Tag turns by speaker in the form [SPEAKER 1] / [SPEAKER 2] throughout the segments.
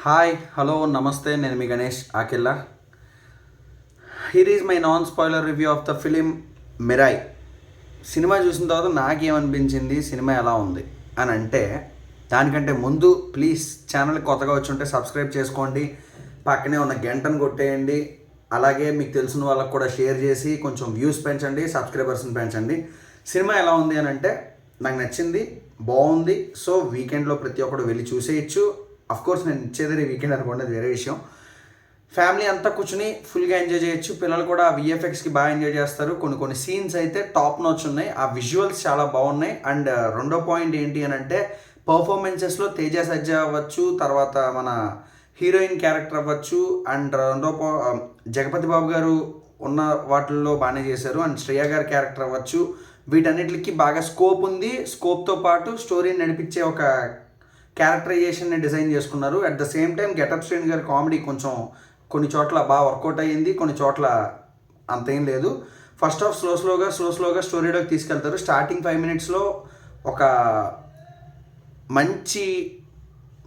[SPEAKER 1] Hi hello నమస్తే, నేను మీ Ganesh Akilla. Here is my non spoiler review of the film Mirai. సినిమా చూసిన తర్వాత నాకేమనిపించింది, సినిమా ఎలా ఉంది అని అంటే, దానికంటే ముందు ప్లీజ్ ఛానల్కి కొత్తగా వచ్చి ఉంటే సబ్స్క్రైబ్ చేసుకోండి, పక్కనే ఉన్న గంటను కొట్టేయండి, అలాగే మీకు తెలిసిన వాళ్ళకు కూడా షేర్ చేసి కొంచెం వ్యూస్ పెంచండి, సబ్స్క్రైబర్స్ని పెంచండి. సినిమా ఎలా ఉంది అని అంటే, నాకు నచ్చింది, బాగుంది. సో వీకెండ్లో ప్రతి ఒక్కరు వెళ్ళి చూసేయచ్చు. కోర్స్ నేను ఇచ్చేది వీకెండ్ అనుకోండి, అది వేరే విషయం. ఫ్యామిలీ అంతా కూర్చుని ఫుల్గా ఎంజాయ్ చేయొచ్చు. పిల్లలు కూడా విఎఫ్ఎక్స్కి బాగా ఎంజాయ్ చేస్తారు. కొన్ని సీన్స్ అయితే టాప్ నోచ్ ఉన్నాయి, ఆ విజువల్స్ చాలా బాగున్నాయి. అండ్ రెండో పాయింట్ ఏంటి అని అంటే, పర్ఫార్మెన్సెస్లో తేజ సజ్జా అవ్వచ్చు, తర్వాత మన హీరోయిన్ క్యారెక్టర్ అవ్వచ్చు, అండ్ జగపతి బాబు గారు ఉన్న వాటిల్లో బాగానే చేశారు. అండ్ శ్రేయ గారి క్యారెక్టర్ అవ్వచ్చు, వీటన్నిటికి బాగా స్కోప్ ఉంది. స్కోప్తో పాటు స్టోరీని నడిపించే ఒక క్యారెక్టరైజేషన్ని డిజైన్ చేసుకున్నారు. At the same time getup శ్రేణి గారి కామెడీ కొంచెం కొన్ని చోట్ల బాగా వర్కౌట్ అయ్యింది, కొన్ని చోట్ల అంతేం లేదు. ఫస్ట్ హాఫ్ స్లోగా స్టోరీలోకి తీసుకెళ్తారు. స్టార్టింగ్ 5 minutesలో ఒక మంచి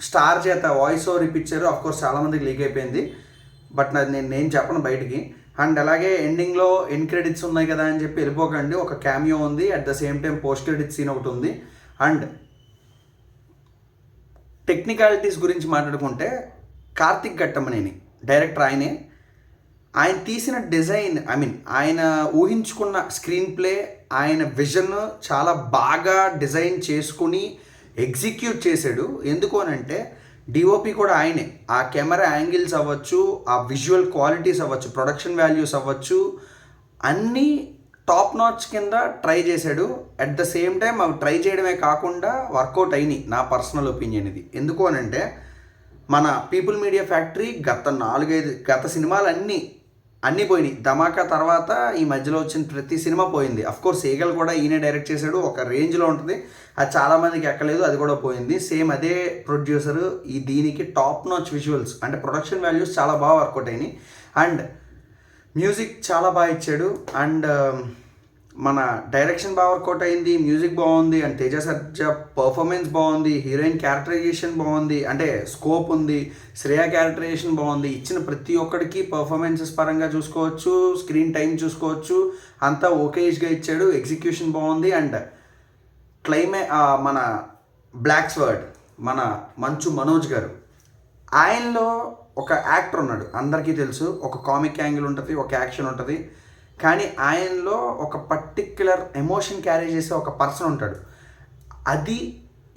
[SPEAKER 1] స్టార్ చేత వాయిస్ ఓవర్ ఇప్పించారు. కోర్స్ చాలామందికి లీక్ అయిపోయింది, బట్ నేను చెప్పను బయటికి. అండ్ అలాగే ఎండింగ్లో ఎండ్ క్రెడిట్స్ ఉన్నాయి కదా అని చెప్పి వెళ్ళిపోకండి, ఒక క్యామియో ఉంది. At the same time post credit scene ఒకటి ఉంది. అండ్ టెక్నికాలిటీస్ గురించి మాట్లాడుకుంటే, కార్తిక్ ఘట్టమనేని డైరెక్టర్, ఆయన తీసిన డిజైన్, ఆయన ఊహించుకున్న స్క్రీన్ ప్లే, ఆయన విజన్ చాలా బాగా డిజైన్ చేసుకుని ఎగ్జిక్యూట్ చేశాడు. ఎందుకు అని అంటే, డిఓపి కూడా ఆయనే. ఆ కెమెరా యాంగిల్స్ అవ్వచ్చు, ఆ విజువల్ క్వాలిటీస్ అవ్వచ్చు, ప్రొడక్షన్ వాల్యూస్ అవ్వచ్చు, అన్నీ టాప్ నాచ్ కింద ట్రై చేశాడు. అట్ ద సేమ్ టైం అవి ట్రై చేయడమే కాకుండా వర్కౌట్ అయినాయి. నా పర్సనల్ ఒపీనియన్ ఇది. ఎందుకు అని అంటే, మన పీపుల్ మీడియా ఫ్యాక్టరీ గత సినిమాలు అన్నీ పోయినాయి. ధమాకా తర్వాత ఈ మధ్యలో వచ్చిన ప్రతి సినిమా పోయింది. కోర్స్ ఈగల్ కూడా ఈయనే డైరెక్ట్ చేశాడు, ఒక రేంజ్లో ఉంటుంది, అది చాలామందికి ఎక్కలేదు, అది కూడా పోయింది. సేమ్ అదే ప్రొడ్యూసరు దీనికి టాప్ నాచ్ విజువల్స్ అంటే ప్రొడక్షన్ వాల్యూస్ చాలా బాగా వర్కౌట్ అయినాయి. అండ్ మ్యూజిక్ చాలా బాగా ఇచ్చాడు. అండ్ మన డైరెక్షన్ బాగా వర్కౌట్ అయింది, మ్యూజిక్ బాగుంది, అండ్ తేజ సజ్జా పర్ఫార్మెన్స్ బాగుంది, హీరోయిన్ క్యారెక్టరైజేషన్ బాగుంది, అంటే స్కోప్ ఉంది, శ్రేయ క్యారెక్టరైజేషన్ బాగుంది. ఇచ్చిన ప్రతి ఒక్కడికి పర్ఫార్మెన్సెస్ పరంగా చూసుకోవచ్చు, స్క్రీన్ టైం చూసుకోవచ్చు, అంతా ఓకేజ్గా ఇచ్చాడు. ఎగ్జిక్యూషన్ బాగుంది. అండ్ మన బ్లాక్ స్వర్డ్, మన మంచు మనోజ్ గారు, ఆయనలో ఒక యాక్టర్ ఉన్నాడు, అందరికీ తెలుసు. ఒక కామిక్ యాంగిల్ ఉంటుంది, ఒక యాక్షన్ ఉంటుంది, కానీ ఆయనలో ఒక పర్టిక్యులర్ ఎమోషన్ క్యారీ చేసే ఒక పర్సన్ ఉంటాడు. అది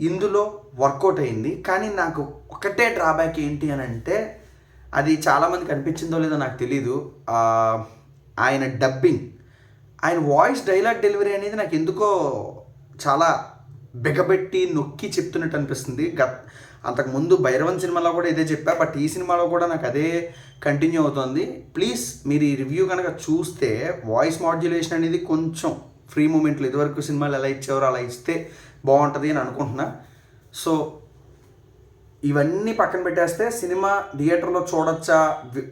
[SPEAKER 1] ఇందులో వర్కౌట్ అయింది. కానీ నాకు ఒకటే డ్రాబ్యాక్ ఏంటి అని అంటే, అది చాలామందికి అనిపించిందో లేదో నాకు తెలీదు, ఆయన డబ్బింగ్, ఆయన వాయిస్ డైలాగ్ డెలివరీ అనేది నాకు ఎందుకో చాలా బిగబెట్టి నొక్కి చెప్తున్నట్టు అనిపిస్తుంది. అంతకుముందు భైరవన్ సినిమాలో కూడా ఇదే చెప్పా, బట్ ఈ సినిమాలో కూడా నాకు అదే కంటిన్యూ అవుతుంది. ప్లీజ్ మీరు ఈ రివ్యూ కనుక చూస్తే, వాయిస్ మాడ్యులేషన్ అనేది కొంచెం ఫ్రీ మూమెంట్లు ఇదివరకు సినిమాలు ఎలా ఇచ్చేవారో అలా ఇస్తే బాగుంటుంది అని అనుకుంటున్నా. సో ఇవన్నీ పక్కన పెట్టేస్తే, సినిమా థియేటర్లో చూడొచ్చా,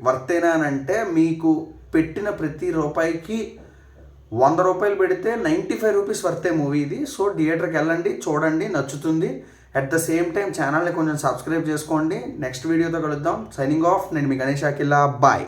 [SPEAKER 1] వర్తేనా అని అంటే, మీకు పెట్టిన ప్రతి రూపాయికి 100 రూపాయలు పెడితే 95 రూపీస్ వర్తే మూవీ ఇది. సో థియేటర్కి వెళ్ళండి, చూడండి, నచ్చుతుంది. అట్ ద సేమ్ టైం ఛానల్ని కొంచెం సబ్స్క్రైబ్ చేసుకోండి. నెక్స్ట్ వీడియోతో కలుద్దాం. Signing off. నేను మీ గణేష్ ఆకిల్లా. బాయ్.